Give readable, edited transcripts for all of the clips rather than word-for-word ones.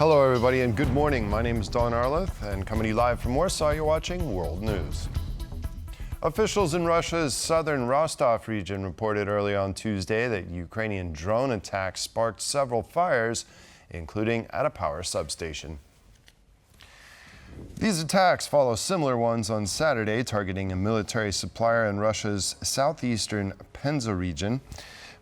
Hello, everybody, and good morning. My name is Don Arleth, and coming to you live from Warsaw, you're watching World News. Officials in Russia's southern Rostov region reported early on Tuesday that Ukrainian drone attacks sparked several fires, including at a power substation. These attacks follow similar ones on Saturday, targeting a military supplier in Russia's southeastern Penza region.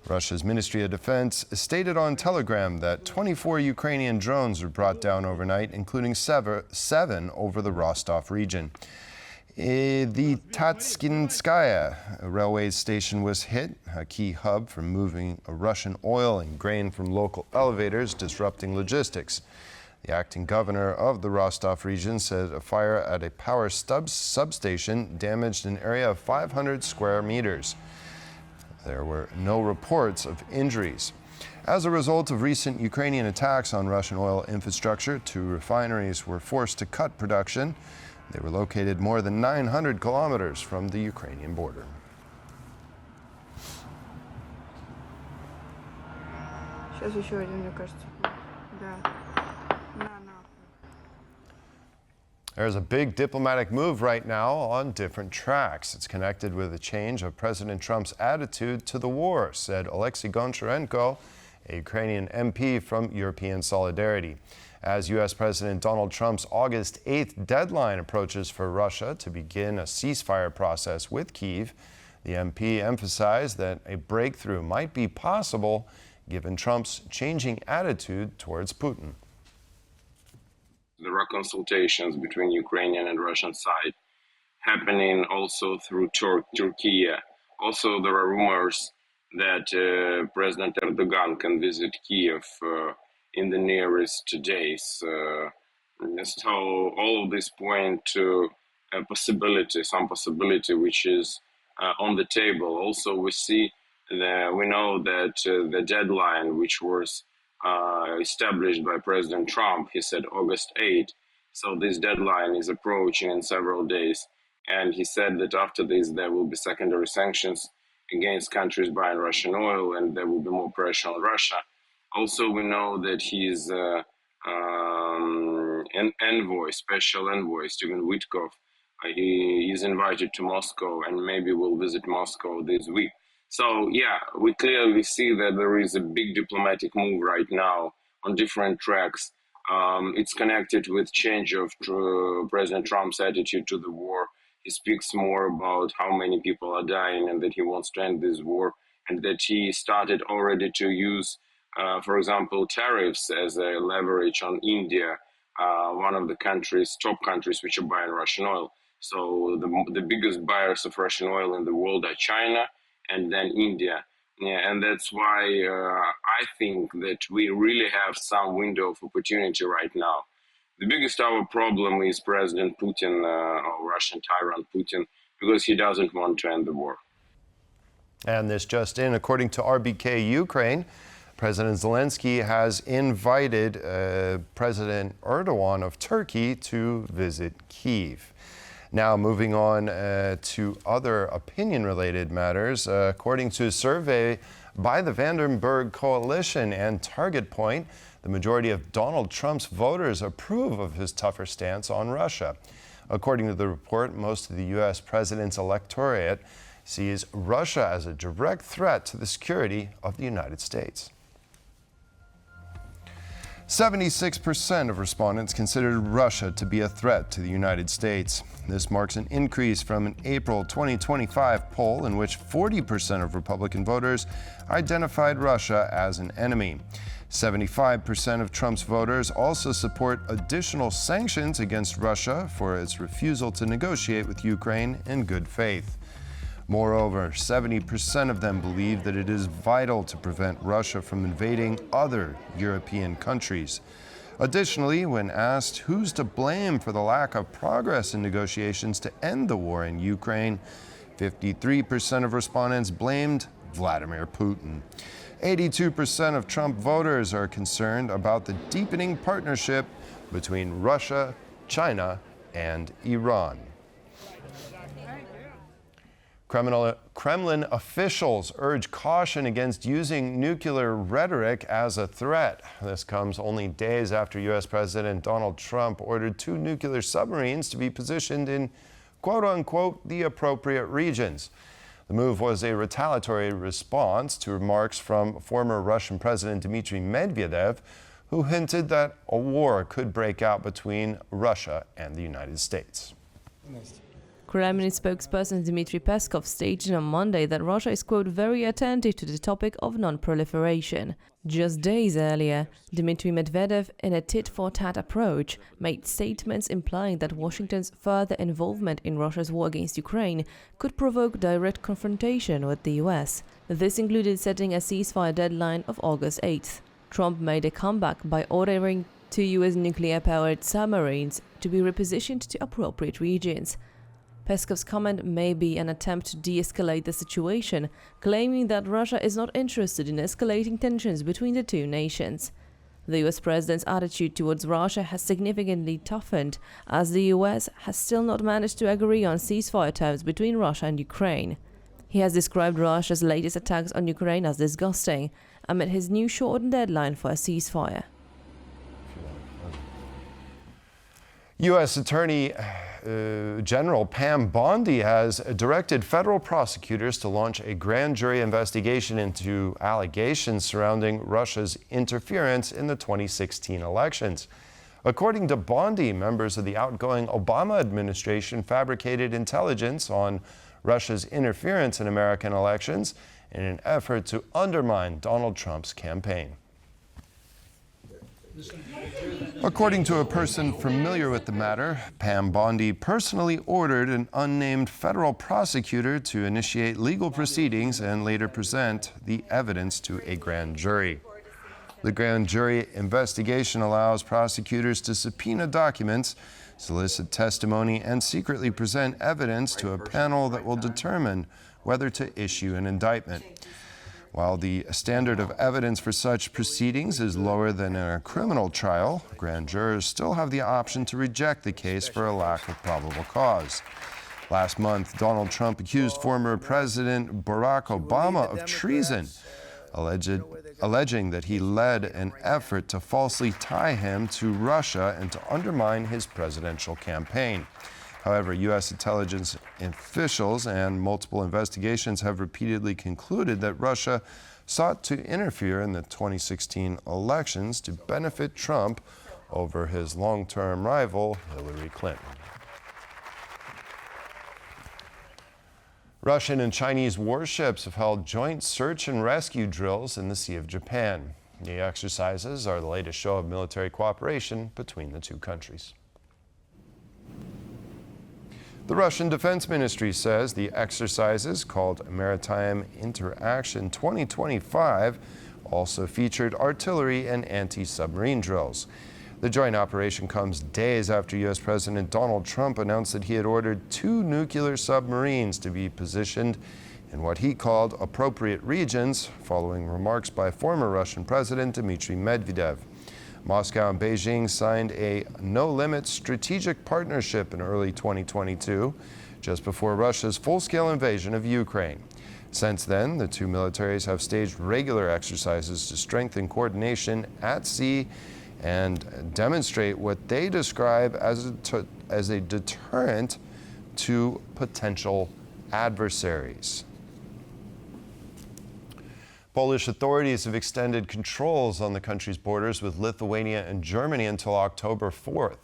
Russia's Ministry of Defense stated on Telegram that 24 Ukrainian drones were brought down overnight, including seven over the Rostov region. The Tatskinskaya railway station was hit, a key hub for moving Russian oil and grain from local elevators, disrupting logistics. The acting governor of the Rostov region said a fire at a power substation damaged an area of 500 square meters. There were no reports of injuries. As a result of recent Ukrainian attacks on Russian oil infrastructure, 2 refineries were forced to cut production. They were located more than 900 kilometers from the Ukrainian border. There's a big diplomatic move right now on different tracks. It's connected with a change of President Trump's attitude to the war, said Alexei Goncharenko, a Ukrainian MP from European Solidarity. As U.S. President Donald Trump's August 8th deadline approaches for Russia to begin a ceasefire process with Kyiv, the MP emphasized that a breakthrough might be possible given Trump's changing attitude towards Putin. There are consultations between Ukrainian and Russian side happening also through Turkey. Also, there are rumors that President Erdogan can visit Kiev in the nearest days. So all of this point to a possibility, some possibility which is on the table. Also, we know that the deadline which was established by President Trump, he said August 8th. So this deadline is approaching in several days. And he said that after this, there will be secondary sanctions against countries buying Russian oil, and there will be more pressure on Russia. Also, we know that he's an envoy, special envoy, Steve Witkoff. He is invited to Moscow and maybe will visit Moscow this week. So, yeah, we clearly see that there is a big diplomatic move right now on different tracks. It's connected with change of President Trump's attitude to the war. He speaks more about how many people are dying and that he wants to end this war, and that he started already to use, for example, tariffs as a leverage on India, one of the top countries which are buying Russian oil. So the biggest buyers of Russian oil in the world are China and then India. Yeah, and that's why I think that we really have some window of opportunity right now. The biggest our problem is President Putin, or Russian tyrant Putin, because he doesn't want to end the war. And this just in, according to RBK Ukraine, President Zelensky has invited President Erdogan of Turkey to visit Kyiv. Now, moving on to other opinion-related matters. According to a survey by the Vandenberg Coalition and Target Point, the majority of Donald Trump's voters approve of his tougher stance on Russia. According to the report, most of the U.S. president's electorate sees Russia as a direct threat to the security of the United States. 76% of respondents considered Russia to be a threat to the United States. This marks an increase from an April 2025 poll in which 40% of Republican voters identified Russia as an enemy. 75% of Trump's voters also support additional sanctions against Russia for its refusal to negotiate with Ukraine in good faith. Moreover, 70% of them believe that it is vital to prevent Russia from invading other European countries. Additionally, when asked who's to blame for the lack of progress in negotiations to end the war in Ukraine, 53% of respondents blamed Vladimir Putin. 82% of Trump voters are concerned about the deepening partnership between Russia, China, and Iran. Kremlin officials urge caution against using nuclear rhetoric as a threat. This comes only days after U.S. President Donald Trump ordered 2 nuclear submarines to be positioned in quote-unquote the appropriate regions. The move was a retaliatory response to remarks from former Russian President Dmitry Medvedev, who hinted that a war could break out between Russia and the United States. Kremlin spokesperson Dmitry Peskov stated on Monday that Russia is, quote, very attentive to the topic of non-proliferation. Just days earlier, Dmitry Medvedev, in a tit-for-tat approach, made statements implying that Washington's further involvement in Russia's war against Ukraine could provoke direct confrontation with the US. This included setting a ceasefire deadline of August 8th. Trump made a comeback by ordering 2 US nuclear-powered submarines to be repositioned to appropriate regions. Peskov's comment may be an attempt to de-escalate the situation, claiming that Russia is not interested in escalating tensions between the two nations. The US president's attitude towards Russia has significantly toughened, as the US has still not managed to agree on ceasefire terms between Russia and Ukraine. He has described Russia's latest attacks on Ukraine as disgusting, amid his new shortened deadline for a ceasefire. U.S. Attorney General Pam Bondi has directed federal prosecutors to launch a grand jury investigation into allegations surrounding Russia's interference in the 2016 elections. According to Bondi, members of the outgoing Obama administration fabricated intelligence on Russia's interference in American elections in an effort to undermine Donald Trump's campaign. According to a person familiar with the matter, Pam Bondi personally ordered an unnamed federal prosecutor to initiate legal proceedings and later present the evidence to a grand jury. The grand jury investigation allows prosecutors to subpoena documents, solicit testimony, and secretly present evidence to a panel that will determine whether to issue an indictment. While the standard of evidence for such proceedings is lower than in a criminal trial, grand jurors still have the option to reject the case for a lack of probable cause. Last month, Donald Trump accused former President Barack Obama of treason, alleging that he led an effort to falsely tie him to Russia and to undermine his presidential campaign. However, U.S. intelligence officials and multiple investigations have repeatedly concluded that Russia sought to interfere in the 2016 elections to benefit Trump over his long-term rival, Hillary Clinton. Russian and Chinese warships have held joint search and rescue drills in the Sea of Japan. The exercises are the latest show of military cooperation between the two countries. The Russian Defense Ministry says the exercises, called Maritime Interaction 2025, also featured artillery and anti-submarine drills. The joint operation comes days after U.S. President Donald Trump announced that he had ordered 2 nuclear submarines to be positioned in what he called appropriate regions, following remarks by former Russian President Dmitry Medvedev. Moscow and Beijing signed a no-limit strategic partnership in early 2022, just before Russia's full-scale invasion of Ukraine. Since then, the two militaries have staged regular exercises to strengthen coordination at sea and demonstrate what they describe as a deterrent to potential adversaries. Polish authorities have extended controls on the country's borders with Lithuania and Germany until October 4th.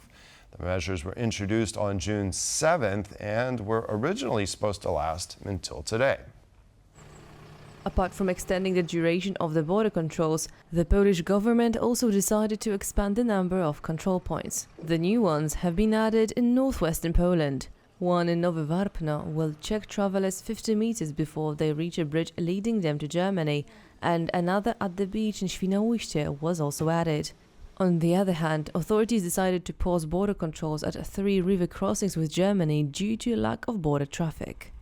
The measures were introduced on June 7th and were originally supposed to last until today. Apart from extending the duration of the border controls, the Polish government also decided to expand the number of control points. The new ones have been added in northwestern Poland. One in Nowy Warpno will check travelers 50 meters before they reach a bridge leading them to Germany, and another at the beach in Świnoujście was also added. On the other hand, authorities decided to pause border controls at 3 river crossings with Germany due to a lack of border traffic.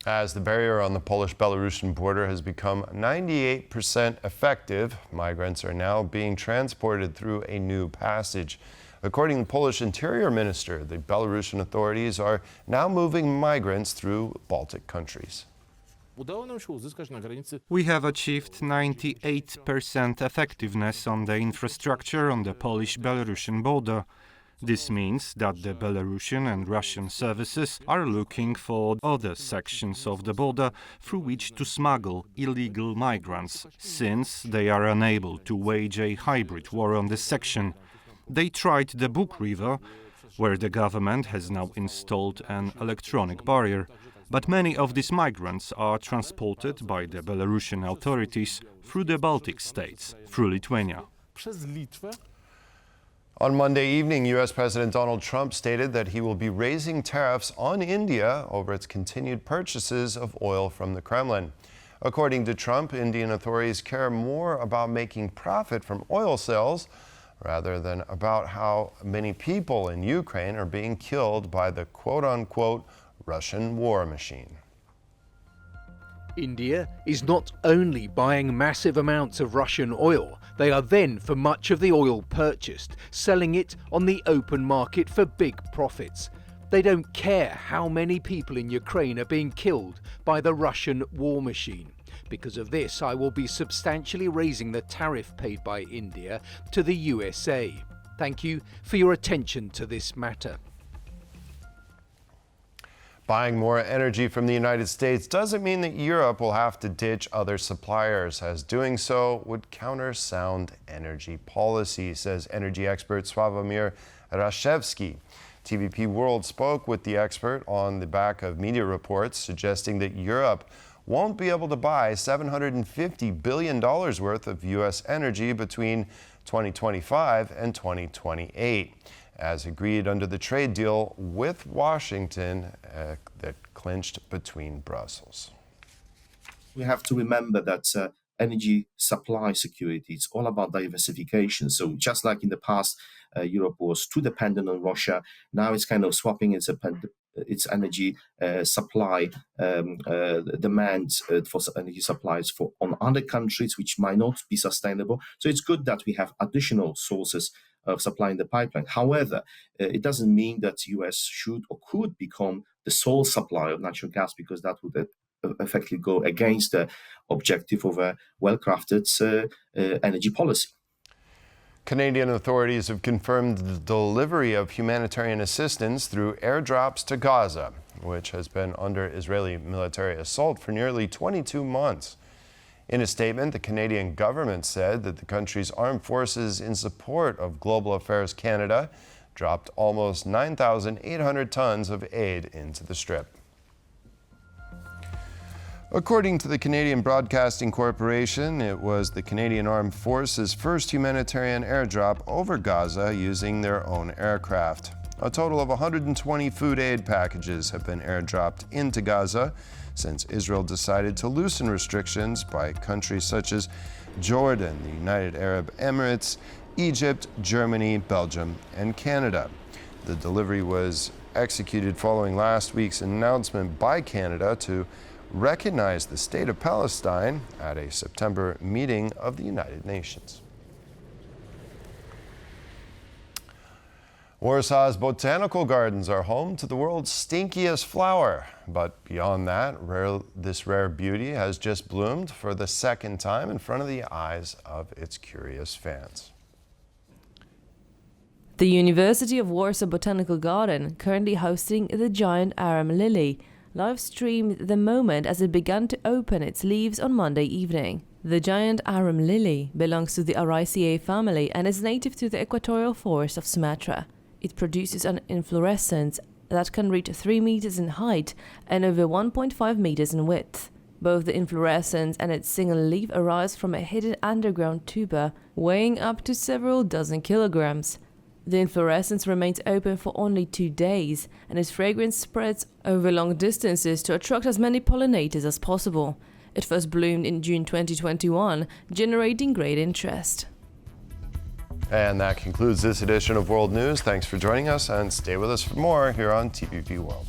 As the barrier on the Polish-Belarusian border has become 98% effective, migrants are now being transported through a new passage. According to the Polish Interior Minister, the Belarusian authorities are now moving migrants through Baltic countries. We have achieved 98% effectiveness on the infrastructure on the Polish-Belarusian border. This means that the Belarusian and Russian services are looking for other sections of the border through which to smuggle illegal migrants, since they are unable to wage a hybrid war on this section. They tried the Bug River, where the government has now installed an electronic barrier. But many of these migrants are transported by the Belarusian authorities through the Baltic states, through Lithuania. On Monday evening, U.S. President Donald Trump stated that he will be raising tariffs on India over its continued purchases of oil from the Kremlin. According to Trump, Indian authorities care more about making profit from oil sales rather than about how many people in Ukraine are being killed by the quote-unquote Russian war machine. India is not only buying massive amounts of Russian oil, they are then, for much of the oil purchased, selling it on the open market for big profits. They don't care how many people in Ukraine are being killed by the Russian war machine. Because of this, I will be substantially raising the tariff paid by India to the USA. Thank you for your attention to this matter. Buying more energy from the United States doesn't mean that Europe will have to ditch other suppliers, as doing so would counter sound energy policy, says energy expert Sławomir Raszewski. TVP World spoke with the expert on the back of media reports suggesting that Europe won't be able to buy $750 billion worth of U.S. energy between 2025 and 2028. As agreed under the trade deal with Washington that clinched between Brussels. We have to remember that energy supply security, it's all about diversification. So just like in the past, Europe was too dependent on Russia, now it's kind of swapping its energy supply demands for energy supplies on other countries, which might not be sustainable. So it's good that we have additional sources of supplying the pipeline. However, it doesn't mean that the US should or could become the sole supplier of natural gas, because that would effectively go against the objective of a well-crafted energy policy. Canadian authorities have confirmed the delivery of humanitarian assistance through airdrops to Gaza, which has been under Israeli military assault for nearly 22 months. In a statement, the Canadian government said that the country's armed forces in support of Global Affairs Canada dropped almost 9,800 tons of aid into the Strip. According to the Canadian Broadcasting Corporation, it was the Canadian Armed Forces' first humanitarian airdrop over Gaza using their own aircraft. A total of 120 food aid packages have been airdropped into Gaza since Israel decided to loosen restrictions by countries such as Jordan, the United Arab Emirates, Egypt, Germany, Belgium, and Canada. The delivery was executed following last week's announcement by Canada to recognize the State of Palestine at a September meeting of the United Nations. Warsaw's botanical gardens are home to the world's stinkiest flower. But beyond that, this rare beauty has just bloomed for the second time in front of the eyes of its curious fans. The University of Warsaw Botanical Garden, currently hosting the giant arum lily, live-streamed the moment as it began to open its leaves on Monday evening. The giant arum lily belongs to the Araceae family and is native to the equatorial forest of Sumatra. It produces an inflorescence that can reach 3 meters in height and over 1.5 meters in width. Both the inflorescence and its single leaf arise from a hidden underground tuber weighing up to several dozen kilograms. The inflorescence remains open for only 2 days, and its fragrance spreads over long distances to attract as many pollinators as possible. It first bloomed in June 2021, generating great interest. And that concludes this edition of World News. Thanks for joining us, and stay with us for more here on TVP World.